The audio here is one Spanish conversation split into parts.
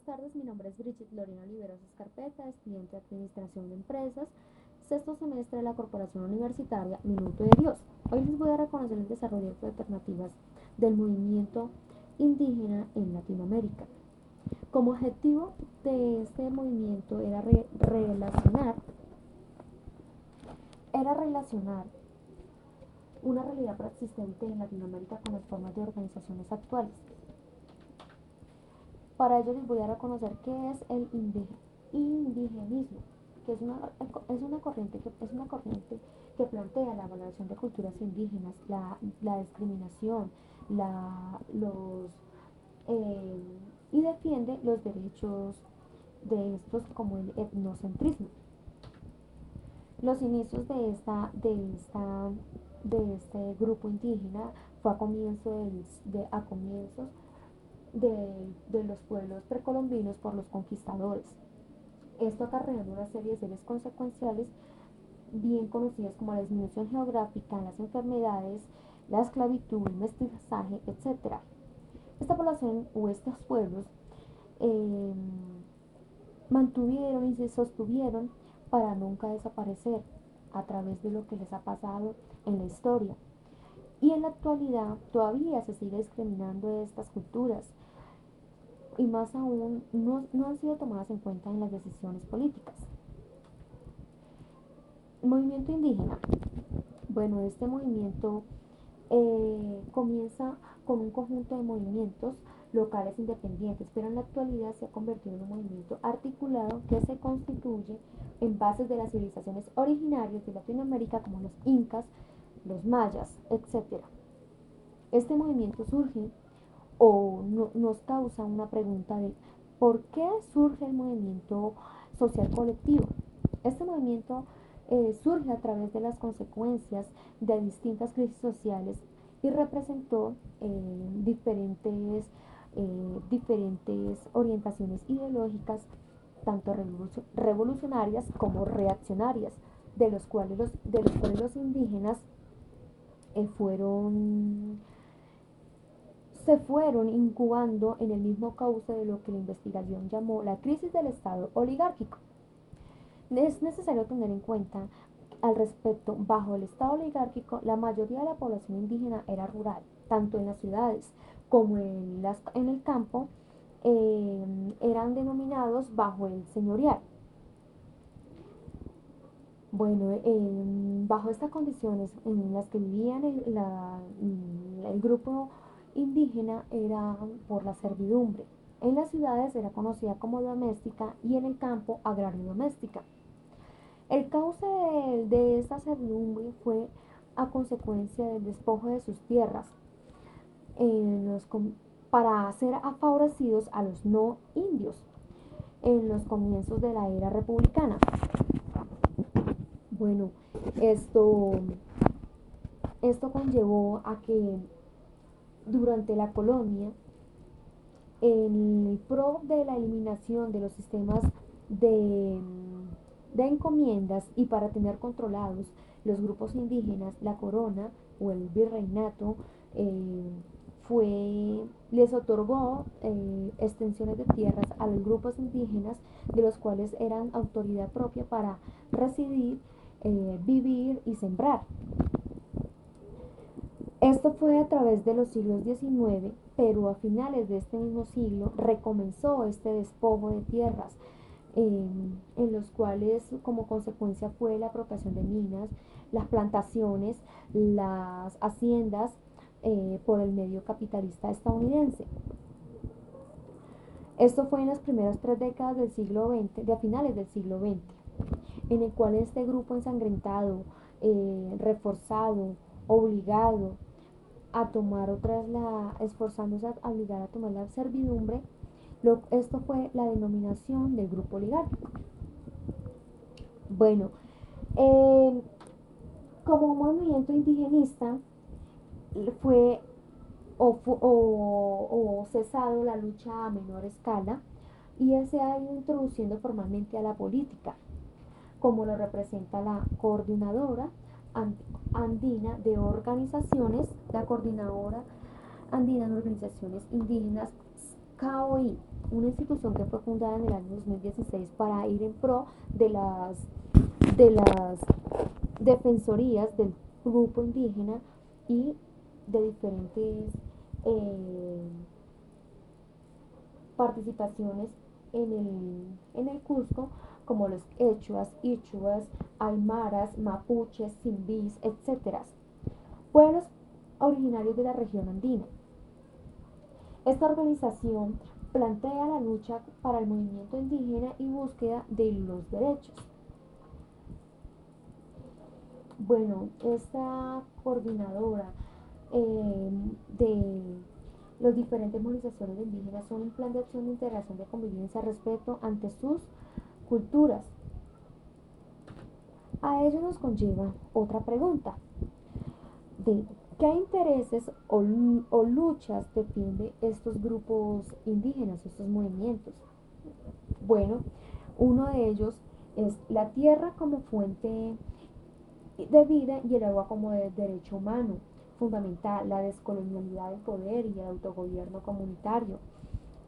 tardes, mi nombre es Brigitte Lorena Oliveros Escarpeta, estudiante de Administración de Empresas, sexto semestre de la Corporación Universitaria Minuto de Dios. Hoy les voy a reconocer el desarrollo de alternativas del movimiento indígena en Latinoamérica. Como objetivo de este movimiento era relacionar una realidad preexistente en Latinoamérica con las formas de organizaciones actuales. Para ello les voy a reconocer qué es el indigenismo, que es una corriente que plantea la valoración de culturas indígenas, la discriminación, los eh, y defiende los derechos de estos como el etnocentrismo. Los inicios de este grupo indígena fue a comienzos de los pueblos precolombinos por los conquistadores. Esto acarreando una serie de series consecuenciales bien conocidas como la disminución geográfica, las enfermedades, la esclavitud, el mestizaje, etc. Esta población o estos pueblos eh, mantuvieron y se sostuvieron para nunca desaparecer a través de lo que les ha pasado en la historia. Y en la actualidad todavía se sigue discriminando estas culturas y más aún no han sido tomadas en cuenta en las decisiones políticas. Movimiento indígena. Bueno, este movimiento comienza con un conjunto de movimientos locales independientes, pero en la actualidad se ha convertido en un movimiento articulado que se constituye en bases de las civilizaciones originarias de Latinoamérica como los incas, los mayas, etc. Este movimiento surge o nos causa una pregunta de ¿por qué surge el movimiento social colectivo? Este movimiento surge a través de las consecuencias de distintas crisis sociales y representó diferentes orientaciones ideológicas, tanto revolucionarias como reaccionarias, de los cuales los indígenas fueron se fueron incubando en el mismo cauce de lo que la investigación llamó la crisis del Estado oligárquico. Es necesario tener en cuenta al respecto, bajo el Estado oligárquico, la mayoría de la población indígena era rural, tanto en las ciudades como en el campo, eran denominados bajo el señorial. Bueno, bajo estas condiciones en las que vivían el grupo indígena era por la servidumbre. En las ciudades era conocida como doméstica y en el campo agrario doméstica. El cauce de esta servidumbre fue a consecuencia del despojo de sus tierras para ser favorecidos a los no indios en los comienzos de la era republicana. Bueno, esto, esto conllevó a que durante la colonia, en pro de la eliminación de los sistemas de, de encomiendas y para tener controlados los grupos indígenas, la corona o el virreinato les otorgó extensiones de tierras a los grupos indígenas, de los cuales eran autoridad propia para residir, vivir y sembrar. Esto fue a través de los siglos XIX, pero a finales de este mismo siglo recomenzó este despojo de tierras, en los cuales como consecuencia fue la apropiación de minas, las plantaciones, las haciendas por el medio capitalista estadounidense. Esto fue en las primeras 3 décadas del siglo XX, de a finales del siglo XX, en el cual este grupo ensangrentado, reforzado, obligado a tomar esforzándose a obligar a tomar la servidumbre, esto fue la denominación del grupo oligárquico. Bueno, eh, como movimiento indigenista fue o cesado la lucha a menor escala y él se ha ido introduciendo formalmente a la política, como lo representa la coordinadora andina de organizaciones, la coordinadora andina de organizaciones indígenas KOI, una institución que fue fundada en el año 2016 para ir en pro de las defensorías del grupo indígena y de diferentes eh, participaciones en el Cusco, como los quechuas, ichuas, aymaras, mapuches, simbís, etc. Pueblos originarios de la región andina. Esta organización plantea la lucha para el movimiento indígena y búsqueda de los derechos. Bueno, esta coordinadora de las diferentes movilizaciones indígenas son un plan de acción de integración de convivencia, respeto ante sus culturas. A ello nos conlleva otra pregunta de qué intereses o luchas defienden estos grupos indígenas, estos movimientos. Bueno, uno de ellos es la tierra como fuente de vida y el agua como de derecho humano fundamental, la descolonialidad del poder y el autogobierno comunitario,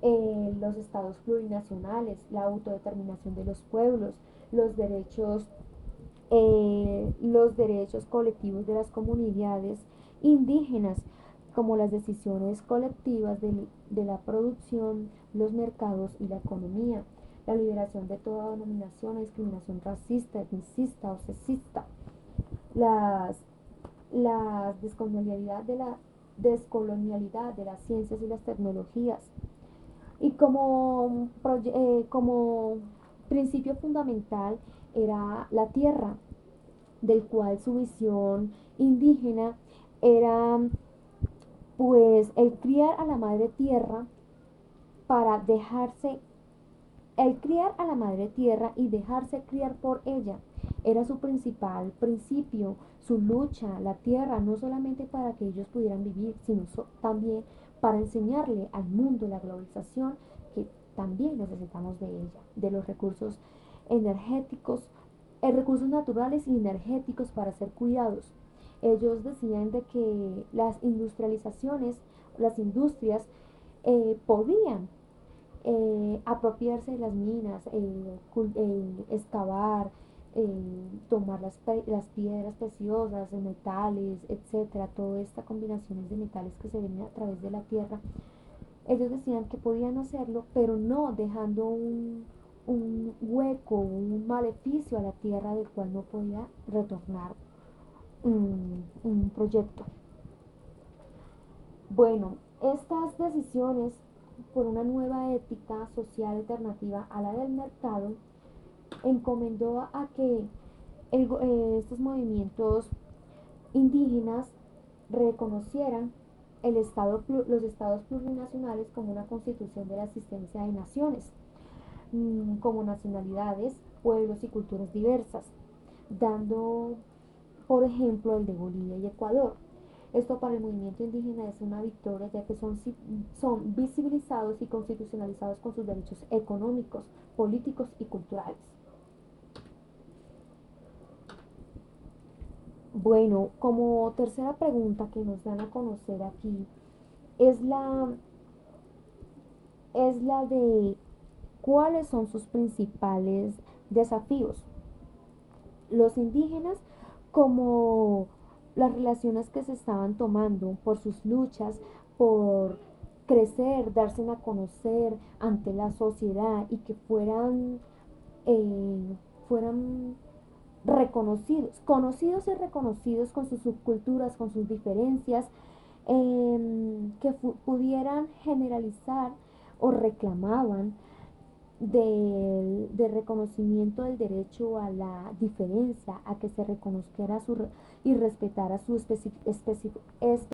los estados plurinacionales, la autodeterminación de los pueblos, los derechos, los derechos colectivos de las comunidades indígenas, como las decisiones colectivas de la producción, los mercados y la economía, la liberación de toda denominación o discriminación racista, etnicista o sexista, las, la descolonialidad de las ciencias y las tecnologías. Y como principio fundamental era la tierra, del cual su visión indígena era pues el criar a la madre tierra para dejarse el criar a la madre tierra y dejarse criar por ella era su principal principio, su lucha, la tierra, no solamente para que ellos pudieran vivir, sino también para enseñarle al mundo la globalización que también necesitamos de ella, de los recursos energéticos, recursos naturales y energéticos para ser cuidados. Ellos decían de que las industrializaciones, las industrias podían apropiarse de las minas, excavar, tomar las piedras preciosas, metales, etcétera, toda esta combinaciones de metales que se ven a través de la tierra. Ellos decían que podían hacerlo, pero no dejando un hueco, un maleficio a la tierra del cual no podía retornar un proyecto. Bueno, estas decisiones por una nueva ética social alternativa a la del mercado encomendó a que estos movimientos indígenas reconocieran los estados plurinacionales como una constitución de la existencia de naciones, como nacionalidades, pueblos y culturas diversas, dando por ejemplo el de Bolivia y Ecuador. Esto para el movimiento indígena es una victoria, ya que son visibilizados y constitucionalizados con sus derechos económicos, políticos y culturales. Bueno, como tercera pregunta que nos dan a conocer aquí es la de cuáles son sus principales desafíos. Los indígenas, como las relaciones que se estaban tomando por sus luchas, por crecer, darse a conocer ante la sociedad y que fueran reconocidos, conocidos y reconocidos con sus subculturas, con sus diferencias, que pudieran generalizar o reclamaban de reconocimiento del derecho a la diferencia, a que se reconozca y respetara su especificidad